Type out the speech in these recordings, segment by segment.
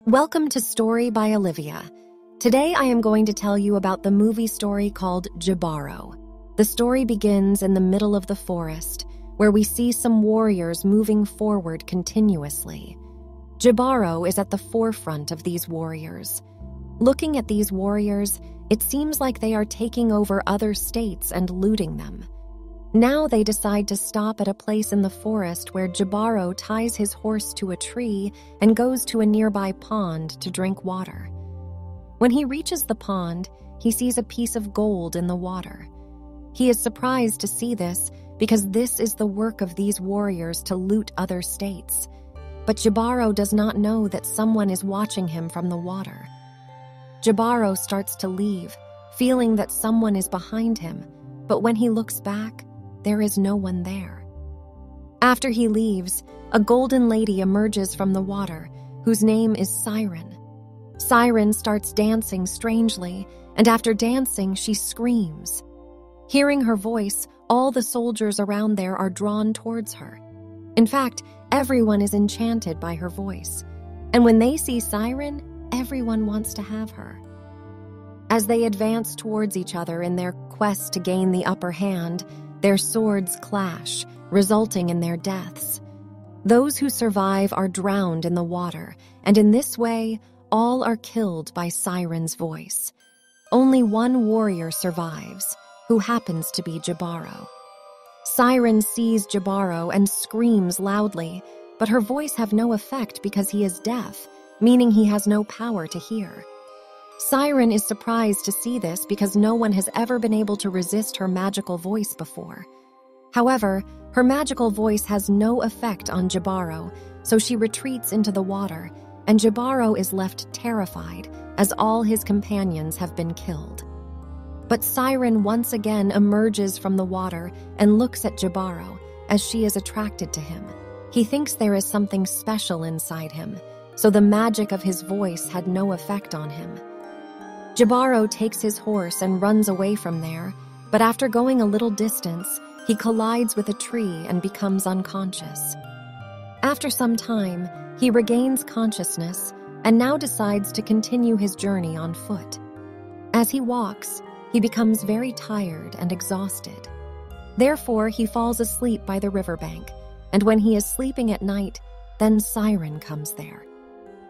Welcome to Story by Olivia. Today I am going to tell you about the movie story called Jibaro. The story begins in the middle of the forest, where we see some warriors moving forward continuously. Jibaro is at the forefront of these warriors. Looking at these warriors, it seems like they are taking over other states and looting them. Now they decide to stop at a place in the forest where Jibaro ties his horse to a tree and goes to a nearby pond to drink water. When he reaches the pond, he sees a piece of gold in the water. He is surprised to see this because this is the work of these warriors to loot other states. But Jibaro does not know that someone is watching him from the water. Jibaro starts to leave, feeling that someone is behind him, but when he looks back, there is no one there. After he leaves, a golden lady emerges from the water, whose name is Siren. Siren starts dancing strangely, and after dancing, she screams. Hearing her voice, all the soldiers around there are drawn towards her. In fact, everyone is enchanted by her voice, and when they see Siren, everyone wants to have her. As they advance towards each other in their quest to gain the upper hand, their swords clash, resulting in their deaths. Those who survive are drowned in the water, and in this way, all are killed by Siren's voice. Only one warrior survives, who happens to be Jibaro. Siren sees Jibaro and screams loudly, but her voice has no effect because he is deaf, meaning he has no power to hear. Siren is surprised to see this because no one has ever been able to resist her magical voice before. However, her magical voice has no effect on Jibaro, so she retreats into the water, and Jibaro is left terrified as all his companions have been killed. But Siren once again emerges from the water and looks at Jibaro as she is attracted to him. He thinks there is something special inside him, so the magic of his voice had no effect on him. Jibaro takes his horse and runs away from there, but after going a little distance, he collides with a tree and becomes unconscious. After some time, he regains consciousness and now decides to continue his journey on foot. As he walks, he becomes very tired and exhausted. Therefore, he falls asleep by the riverbank, and when he is sleeping at night, then Siren comes there.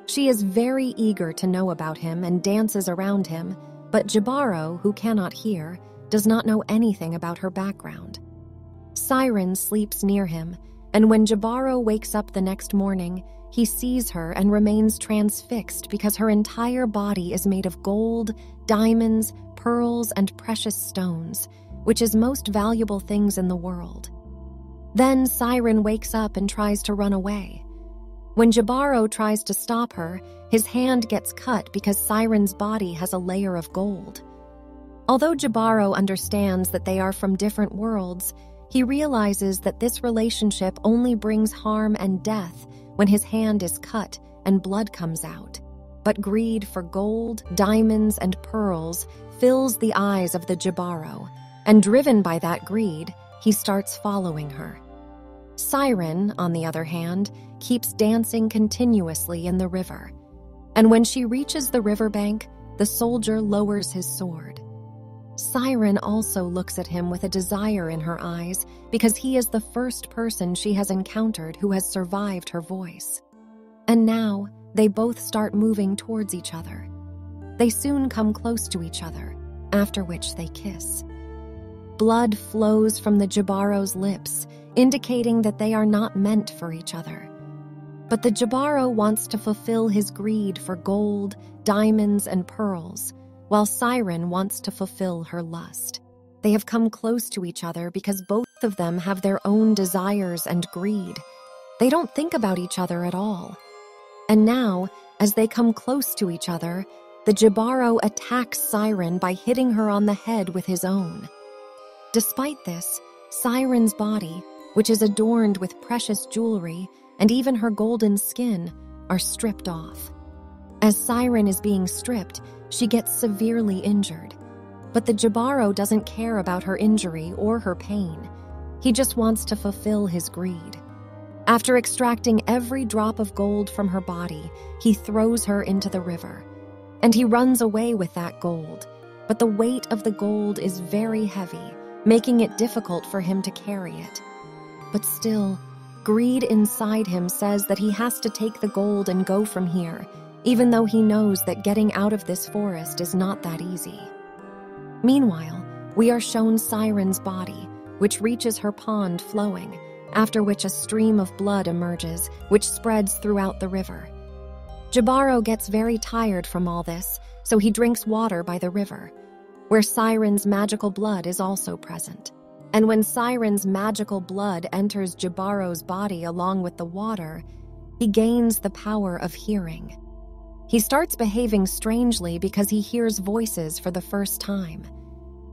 She is very eager to know about him and dances around him, but Jibaro, who cannot hear, does not know anything about her background. Siren sleeps near him, and when Jibaro wakes up the next morning, he sees her and remains transfixed because her entire body is made of gold, diamonds, pearls, and precious stones, which is most valuable things in the world. Then Siren wakes up and tries to run away. When Jibaro tries to stop her, his hand gets cut because Siren's body has a layer of gold. Although Jibaro understands that they are from different worlds, he realizes that this relationship only brings harm and death when his hand is cut and blood comes out. But greed for gold, diamonds, and pearls fills the eyes of the Jibaro, and driven by that greed, he starts following her. Siren, on the other hand, keeps dancing continuously in the river, and when she reaches the riverbank, the soldier lowers his sword. Siren also looks at him with a desire in her eyes because he is the first person she has encountered who has survived her voice. And now, they both start moving towards each other. They soon come close to each other, after which they kiss. Blood flows from the Jibaro's lips, indicating that they are not meant for each other. But the Jibaro wants to fulfill his greed for gold, diamonds, and pearls, while Siren wants to fulfill her lust. They have come close to each other because both of them have their own desires and greed. They don't think about each other at all. And now, as they come close to each other, the Jibaro attacks Siren by hitting her on the head with his own. Despite this, Siren's body, which is adorned with precious jewelry, and even her golden skin, are stripped off. As Siren is being stripped, she gets severely injured. But the Jibaro doesn't care about her injury or her pain. He just wants to fulfill his greed. After extracting every drop of gold from her body, he throws her into the river. And he runs away with that gold. But the weight of the gold is very heavy, making it difficult for him to carry it. But still, greed inside him says that he has to take the gold and go from here, even though he knows that getting out of this forest is not that easy. Meanwhile, we are shown Siren's body, which reaches her pond flowing, after which a stream of blood emerges, which spreads throughout the river. Jibaro gets very tired from all this, so he drinks water by the river, where Siren's magical blood is also present. And when Siren's magical blood enters Jibaro's body along with the water, he gains the power of hearing. He starts behaving strangely because he hears voices for the first time.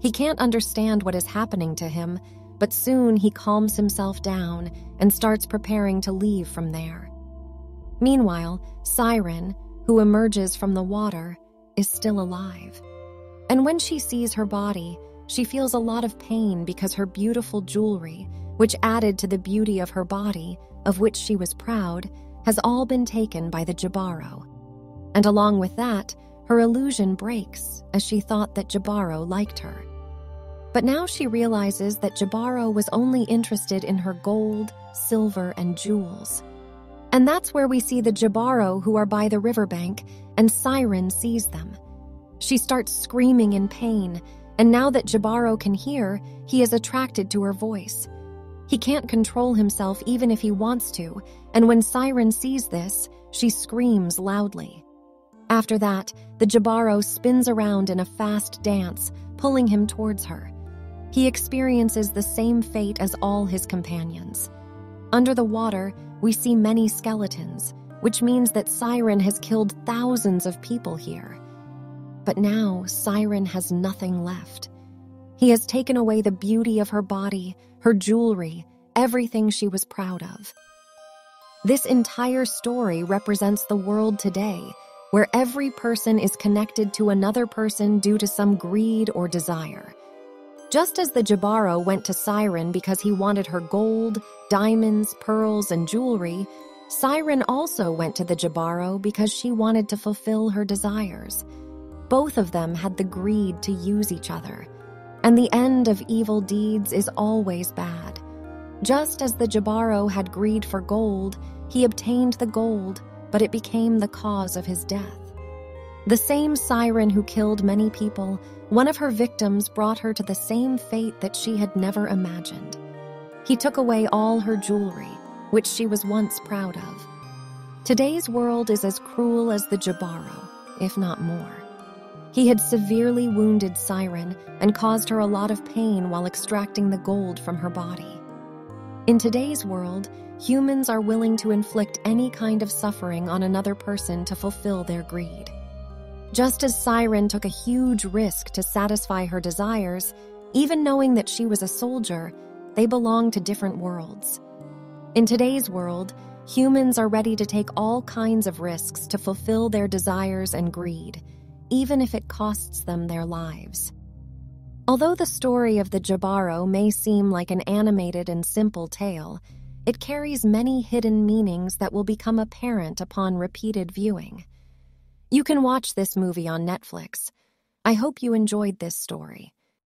He can't understand what is happening to him, but soon he calms himself down and starts preparing to leave from there. Meanwhile, Siren, who emerges from the water, is still alive. And when she sees her body, she feels a lot of pain because her beautiful jewelry, which added to the beauty of her body, of which she was proud, has all been taken by the Jibaro. And along with that, her illusion breaks as she thought that Jibaro liked her. But now she realizes that Jibaro was only interested in her gold, silver, and jewels. And that's where we see the Jibaro who are by the riverbank, and Siren sees them. She starts screaming in pain, and now that Jibaro can hear, he is attracted to her voice. He can't control himself even if he wants to, and when Siren sees this, she screams loudly. After that, the Jibaro spins around in a fast dance, pulling him towards her. He experiences the same fate as all his companions. Under the water, we see many skeletons, which means that Siren has killed thousands of people here. But now, Siren has nothing left. He has taken away the beauty of her body, her jewelry, everything she was proud of. This entire story represents the world today, where every person is connected to another person due to some greed or desire. Just as the Jibaro went to Siren because he wanted her gold, diamonds, pearls, and jewelry, Siren also went to the Jibaro because she wanted to fulfill her desires. Both of them had the greed to use each other, and the end of evil deeds is always bad. Just as the Jibaro had greed for gold, he obtained the gold, but it became the cause of his death. The same Siren who killed many people, one of her victims brought her to the same fate that she had never imagined. He took away all her jewelry, which she was once proud of. Today's world is as cruel as the Jibaro, if not more. He had severely wounded Siren and caused her a lot of pain while extracting the gold from her body. In today's world, humans are willing to inflict any kind of suffering on another person to fulfill their greed. Just as Siren took a huge risk to satisfy her desires, even knowing that she was a soldier, they belong to different worlds. In today's world, humans are ready to take all kinds of risks to fulfill their desires and greed, even if it costs them their lives. Although the story of the Jibaro may seem like an animated and simple tale, it carries many hidden meanings that will become apparent upon repeated viewing. You can watch this movie on Netflix. I hope you enjoyed this story.